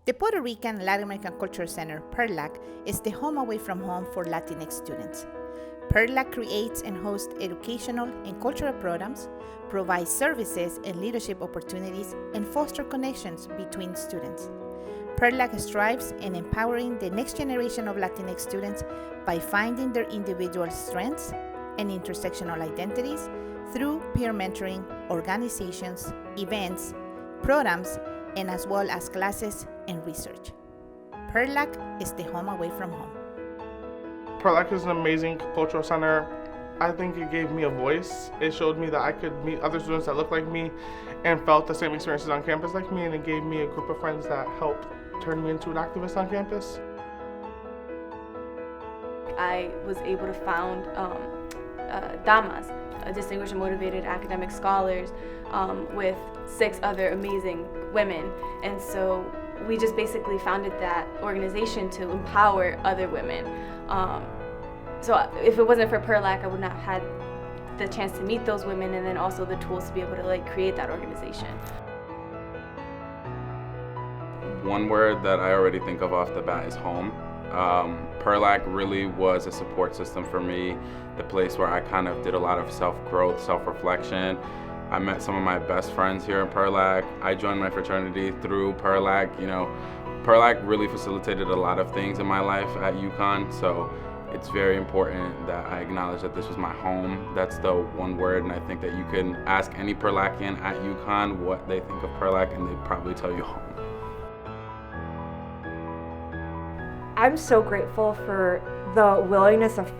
The Puerto Rican Latin American Cultural Center, PRLACC, is the home away from home for Latinx students. PRLACC creates and hosts educational and cultural programs, provides services and leadership opportunities, and fosters connections between students. PRLACC strives in empowering the next generation of Latinx students by finding their individual strengths and intersectional identities through peer mentoring, organizations, events, programs, and as well as classes and research. PRLACC is the home away from home. PRLACC is an amazing cultural center. I think it gave me a voice. It showed me that I could meet other students that looked like me and felt the same experiences on campus like me, and it gave me a group of friends that helped turn me into an activist on campus. I was able to found Damas, Distinguished and Motivated Academic Scholars, with 6 other amazing women. And so we just basically founded that organization to empower other women. So if it wasn't for PRLACC, I would not have had the chance to meet those women and then also the tools to be able to create that organization. One word that I already think of off the bat is home. PRLACC really was a support system for me, the place where I kind of did a lot of self-growth, self-reflection. I met some of my best friends here in PRLACC. I joined my fraternity through PRLACC. PRLACC really facilitated a lot of things in my life at UConn, so it's very important that I acknowledge that this was my home. That's the one word, and I think that you can ask any PRLACCian at UConn what they think of PRLACC, and they'd probably tell you home. I'm so grateful for the willingness of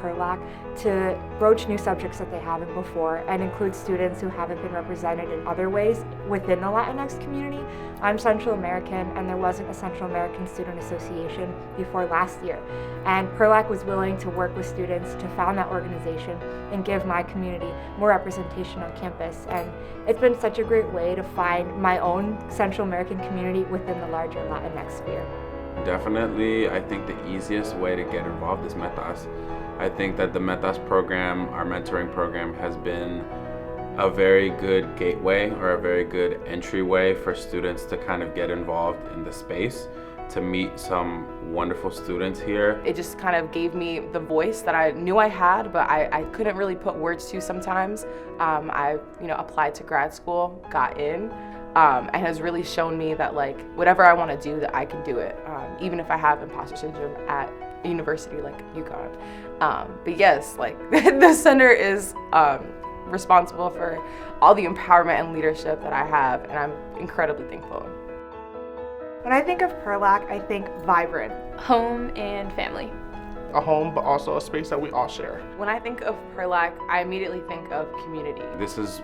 PRLACC to broach new subjects that they haven't before and include students who haven't been represented in other ways within the Latinx community. I'm Central American, and there wasn't a Central American Student Association before last year. And PRLACC was willing to work with students to found that organization and give my community more representation on campus. And it's been such a great way to find my own Central American community within the larger Latinx sphere. Definitely, I think the easiest way to get involved is Metas. I think that the Metas program, our mentoring program, has been a very good gateway or a very good entryway for students to kind of get involved in the space, to meet some wonderful students here. It just kind of gave me the voice that I knew I had, but I couldn't really put words to sometimes. I applied to grad school, got in, and has really shown me that whatever I want to do, that I can do it, even if I have imposter syndrome at a university like UConn. But yes, the center is responsible for all the empowerment and leadership that I have, and I'm incredibly thankful. When I think of PRLACC, I think vibrant. Home and family. A home, but also a space that we all share. When I think of PRLACC, I immediately think of community. This is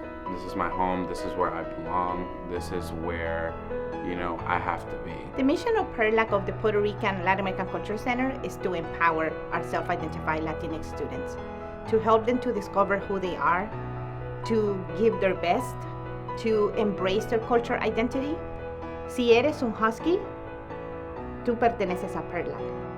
my home. This is where I belong. This is where, I have to be. The mission of PRLACC of the Puerto Rican Latin American Cultural Center is to empower our self-identified Latinx students, to help them to discover who they are, to give their best, to embrace their cultural identity. Si eres un husky, tú perteneces a PRLACC.